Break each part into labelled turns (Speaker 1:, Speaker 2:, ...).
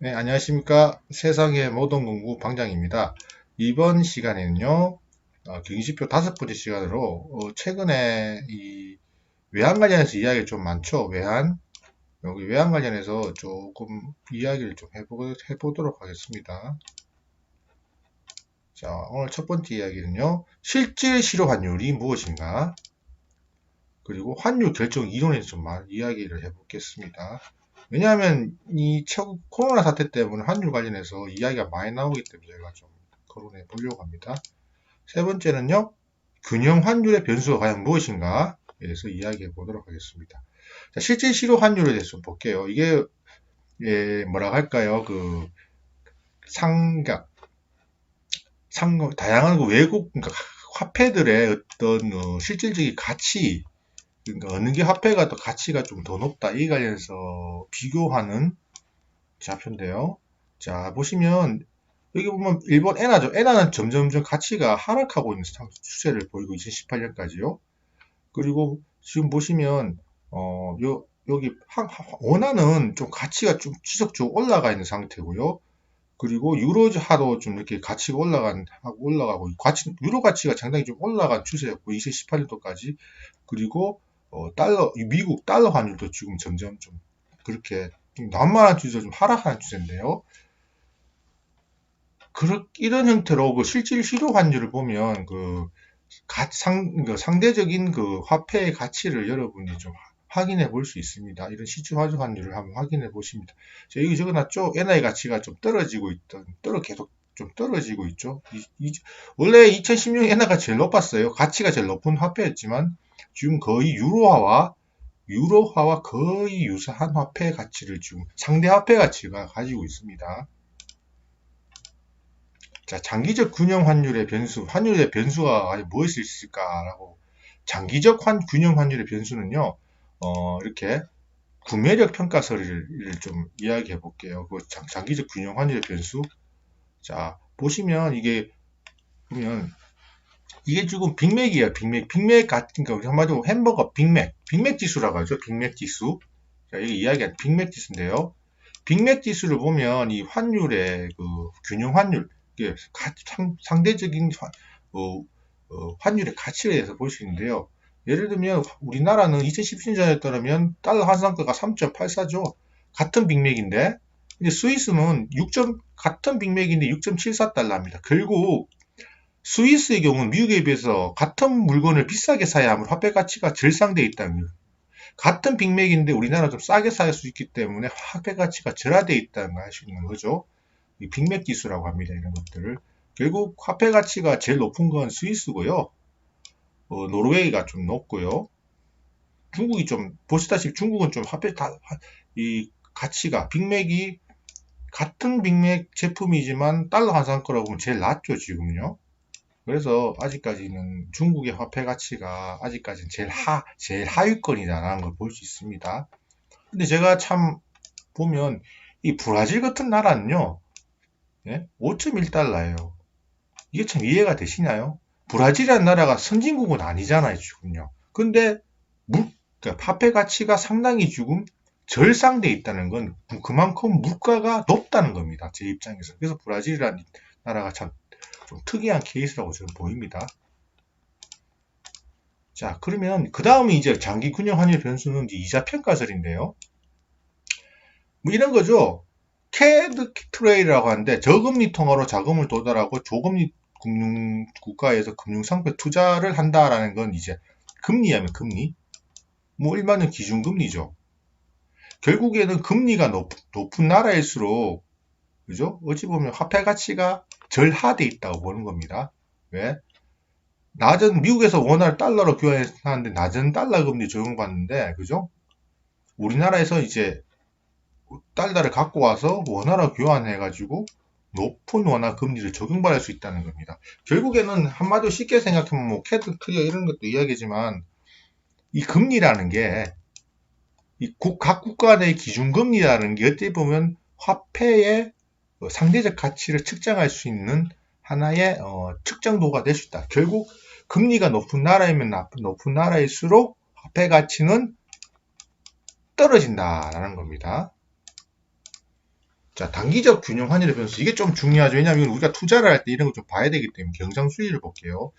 Speaker 1: 네, 안녕하십니까. 세상의 모든 공부 방장입니다. 이번 시간에는요, 경시표 5번째 시간으로, 최근에 이 외환 관련해서 이야기가 좀 많죠. 여기 외환 관련해서 조금 이야기를 좀 해보도록 하겠습니다. 자, 오늘 첫 번째 이야기는요, 실질 실효 환율이 무엇인가? 그리고 환율 결정 이론에 좀 이야기를 해보겠습니다. 왜냐하면 이 코로나 사태 때문에 환율 관련해서 이야기가 많이 나오기 때문에 제가 좀 거론해 보려고 합니다. 세 번째는요, 균형 환율의 변수가 과연 무엇인가에 대해서 이야기해 보도록 하겠습니다. 자, 실질 실효 환율에 대해서 좀 볼게요. 이게 뭐라 할까요? 그 상각 다양한 그 외국 그러니까 화폐들의 어떤 실질적인 가치, 그러니까 어느 게 화폐가 더 가치가 좀 더 높다 이 관련해서 비교하는 좌표인데요. 자, 보시면 여기 보면 일본 엔화죠. 엔화는 점점점 가치가 하락하고 있는 추세를 보이고 2018년까지요. 그리고 지금 보시면 여기 원화는 좀 가치가 좀 지속적으로 올라가 있는 상태고요. 그리고 유로화도 좀 이렇게 가치가 올라가고 유로 가치가 상당히 좀 올라간 추세였고 2018년도까지. 그리고 미국 달러 환율도 지금 점점 좀 그렇게 좀 난만한 추세, 좀 하락하는 추세인데요. 이런 형태로 그 실질 실효 환율을 보면 상대적인 그 화폐의 가치를 여러분이 좀 확인해 볼 수 있습니다. 이런 실질 환율을 한번 확인해 보십니다. 자, 여기 적어놨죠? 엔화의 가치가 좀 계속 좀 떨어지고 있죠. 원래 2016년 엔화가 제일 높았어요. 가치가 제일 높은 화폐였지만 지금 거의 유로화와 거의 유사한 화폐 가치를 지금 상대 화폐 가치가 가지고 있습니다. 자, 장기적 균형 환율의 변수가 무엇이 있을까라고. 장기적 균형 환율의 변수는요, 이렇게 구매력 평가서를 좀 이야기해 볼게요. 장기적 균형 환율의 변수. 자, 보면, 이게 지금 빅맥이에요, 빅맥. 빅맥 같은 거, 한마디로 햄버거, 빅맥 지수라고 하죠, 빅맥 지수. 자, 이게 이야기한 빅맥 지수인데요. 빅맥 지수를 보면 이 환율의 그 균형 환율, 이게 상대적인 환율의 가치에 대해서 볼 수 있는데요. 예를 들면 우리나라는 2017년에 따르면 달러 환산가가 3.84죠. 같은 빅맥인데 이제 스위스는 같은 빅맥인데 6.74달러입니다. 결국 스위스의 경우는 미국에 비해서 같은 물건을 비싸게 사야 하면 화폐 가치가 절상되어 있다는 거예요. 같은 빅맥인데 우리나라 좀 싸게 살 수 있기 때문에 화폐 가치가 절하되어 있다는 걸 알 수 있는 거죠. 이 빅맥 지수라고 합니다. 이런 것들을. 결국 화폐 가치가 제일 높은 건 스위스고요. 노르웨이가 좀 높고요. 중국이 좀 보시다시피 중국은 좀 이 가치가 빅맥이 같은 빅맥 제품이지만 달러 환산가라고 보면 제일 낮죠 지금요. 그래서 아직까지는 중국의 화폐 가치가 아직까지는 제일 하위권이다라는 걸 볼 수 있습니다. 근데 제가 참 보면 이 브라질 같은 나라는요, 5.1달러예요. 이게 참 이해가 되시나요? 브라질이라는 나라가 선진국은 아니잖아요, 지금요. 근데 그러니까 화폐 가치가 상당히 지금 절상돼 있다는 건 그만큼 물가가 높다는 겁니다. 제 입장에서. 그래서 브라질이라는 나라가 참 좀 특이한 케이스라고 저는 보입니다. 자, 그러면 그 다음에 이제 장기 균형 환율 변수는 이제 이자 평가설인데요. 뭐 이런 거죠. 캐드 트레이라고 하는데 저금리 통화로 자금을 도달하고 조금리 국가에서 금융상품 투자를 한다라는 건 이제 금리하면 금리. 뭐 일반적 기준금리죠. 결국에는 금리가 높은 나라일수록 그죠? 어찌 보면 화폐 가치가 절하돼 있다고 보는 겁니다. 왜? 미국에서 원화를 달러로 교환하는데 낮은 달러 금리 적용받는데, 그죠? 우리나라에서 이제 달러를 갖고 와서 원화로 교환해가지고 높은 원화 금리를 적용받을 수 있다는 겁니다. 결국에는 한마디로 쉽게 생각하면 뭐 캐드 클리어 이런 것도 이야기지만 이 금리라는 게 각 국가 내 기준금리라는 게 어떻게 보면 화폐의 상대적 가치를 측정할 수 있는 하나의 측정도가 될 수 있다. 결국 금리가 높은 나라이면 높은 나라일수록 화폐 가치는 떨어진다라는 겁니다. 자, 단기적 균형 환율의 변수. 이게 좀 중요하죠. 왜냐하면 우리가 투자를 할 때 이런 거 좀 봐야 되기 때문에 경상수지를 볼게요.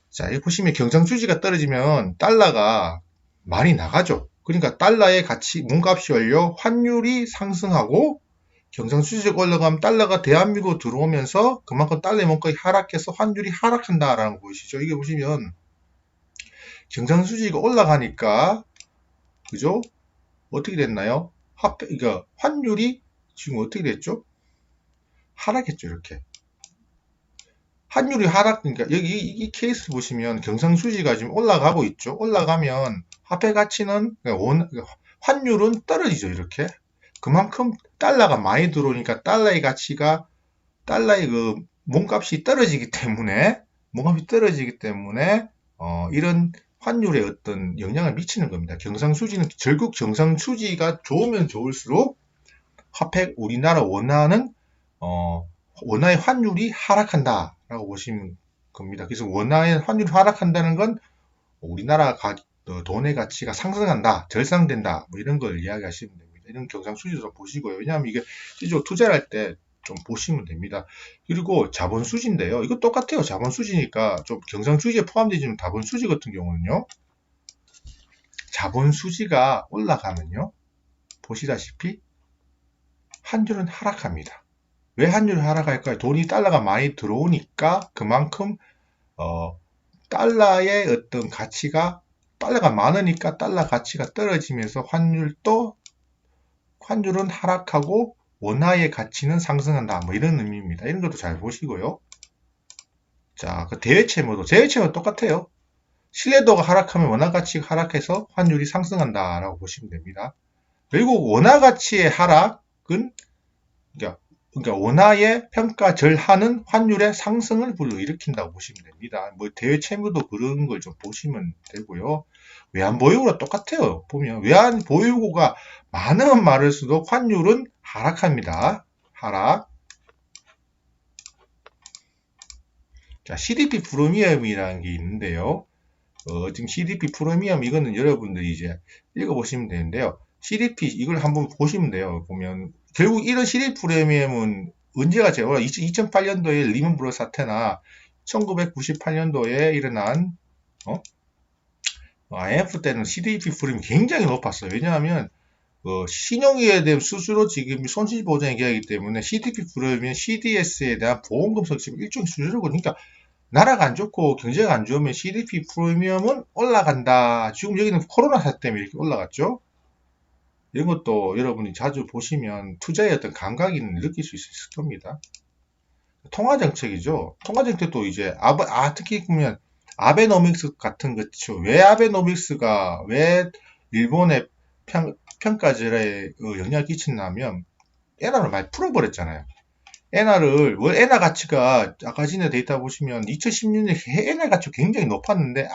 Speaker 1: 자, 여기 보시면 경상수지가 떨어지면 달러가 많이 나가죠. 그러니까 달러의 가치, 몸값이 올려 환율이 상승하고 경상수지가 올라가면 달러가 대한민국으로 들어오면서 그만큼 달러의 몸값이 하락해서 환율이 하락한다라는 거 보이시죠? 이게 보시면 경상수지가 올라가니까 그죠? 어떻게 됐나요? 그러니까 환율이 지금 어떻게 됐죠? 하락했죠, 이렇게. 환율이 하락, 그러니까 여기 이 케이스 보시면 경상수지가 지금 올라가고 있죠. 올라가면 화폐 가치는, 그러니까 환율은 떨어지죠, 이렇게. 그만큼 달러가 많이 들어오니까 달러의 가치가, 달러의 그 몸값이 떨어지기 때문에, 이런 환율에 어떤 영향을 미치는 겁니다. 경상수지는, 결국 경상수지가 좋으면 좋을수록 우리나라 원화의 환율이 하락한다라고 보시면 겁니다. 그래서 원화의 환율이 하락한다는 건 우리나라 돈의 가치가 상승한다, 절상된다, 뭐 이런 걸 이야기하시면 됩니다. 이런 경상수지도 보시고요. 왜냐하면 이게 실제로 투자를 할 때 좀 보시면 됩니다. 그리고 자본수지인데요. 이거 똑같아요. 자본수지니까 좀 경상수지에 포함되지만 자본수지 같은 경우는요. 자본수지가 올라가면요. 보시다시피 환율은 하락합니다. 왜 환율이 하락할까요? 돈이 달러가 많이 들어오니까 그만큼 달러의 어떤 가치가 달러가 많으니까 달러 가치가 떨어지면서 환율은 하락하고 원화의 가치는 상승한다. 뭐 이런 의미입니다. 이런 것도 잘 보시고요. 자, 그 대외채무도 똑같아요. 신뢰도가 하락하면 원화 가치가 하락해서 환율이 상승한다라고 보시면 됩니다. 결국 원화 가치의 하락은 그러니까 원화의 평가절하는 환율의 상승을 불러일으킨다고 보시면 됩니다. 뭐 대외 채무도 그런 걸 좀 보시면 되고요. 외환 보유고랑 똑같아요. 보면 외환 보유고가 많으면 많을수록 환율은 하락합니다. 하락. 자, CDP 프리미엄이라는 게 있는데요. 지금 CDP 프리미엄 이거는 여러분들이 이제 읽어보시면 되는데요. CDP 이걸 한번 보시면 돼요. 보면 결국 이런 CDP 프리미엄은 언제가 제가 2008년도에 리먼 브러스 사태나 1998년도에 일어난 IMF 때는 CDP 프리미엄이 굉장히 높았어요. 왜냐하면 신용에 대한 수수료 지금 손실 보장이 계약이기 때문에 CDP 프리미엄, CDS에 대한 보험금 지금 일종의 수수료고 그러니까 나라가 안 좋고 경제가 안 좋으면 CDP 프리미엄은 올라간다. 지금 여기는 코로나 사태 때문에 이렇게 올라갔죠. 이런 것도 여러분이 자주 보시면 투자의 어떤 감각이 느낄 수 있을 겁니다. 통화정책이죠. 통화정책도 이제 특히 보면 아베노믹스 같은 거죠. 왜 일본의 평가절하에 영향을 끼친다면 엔화를 많이 풀어버렸잖아요. 엔화 가치가 아까 전에 데이터 보시면 2016년에 엔화 가치가 굉장히 높았는데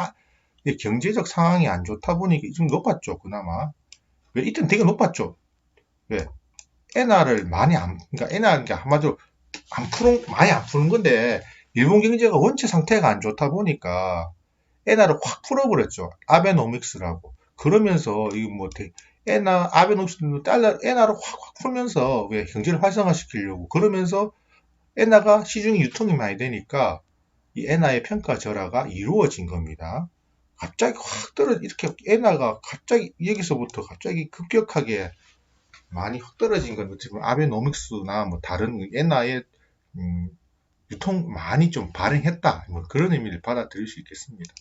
Speaker 1: 경제적 상황이 안 좋다 보니까 좀 높았죠. 그나마. 왜 이때는 되게 높았죠. 왜? 엔화를 그러니까 엔화가 한마디로 많이 안 푸는 건데 일본 경제가 원체 상태가 안 좋다 보니까 엔화를 확 풀어버렸죠. 아베노믹스라고. 그러면서 이거 뭐 아베노믹스는 엔화를 확 풀면서 왜 경제를 활성화시키려고 그러면서 엔화가 시중에 유통이 많이 되니까 이 엔화의 평가 절하가 이루어진 겁니다. 갑자기 확 이렇게 엔화가 갑자기 여기서부터 갑자기 급격하게 많이 확 떨어진 건 지금 아베노믹스나 뭐 다른 엔화의 유통 많이 좀 발행했다. 뭐 그런 의미를 받아들일 수 있겠습니다.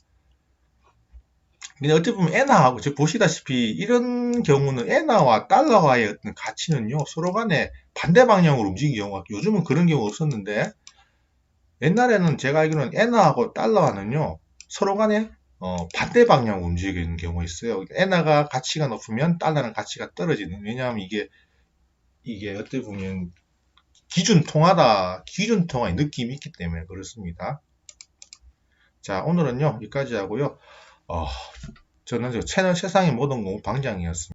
Speaker 1: 근데 어찌 보면 엔화하고 지금 보시다시피 이런 경우는 엔화와 달러와의 어떤 가치는요 서로 간에 반대 방향으로 움직이는 경우가 요즘은 그런 경우 없었는데 옛날에는 제가 알기로는 엔화하고 달러와는요 서로 간에 반대 방향으로 움직이는 경우가 있어요. 엔화가 가치가 높으면 달러는 가치가 떨어지는. 왜냐하면 이게 어떻게 보면 기준 통화의 느낌이 있기 때문에 그렇습니다. 자, 오늘은요 여기까지 하고요. 저는 채널 세상의 모든 공부 방장이었습니다.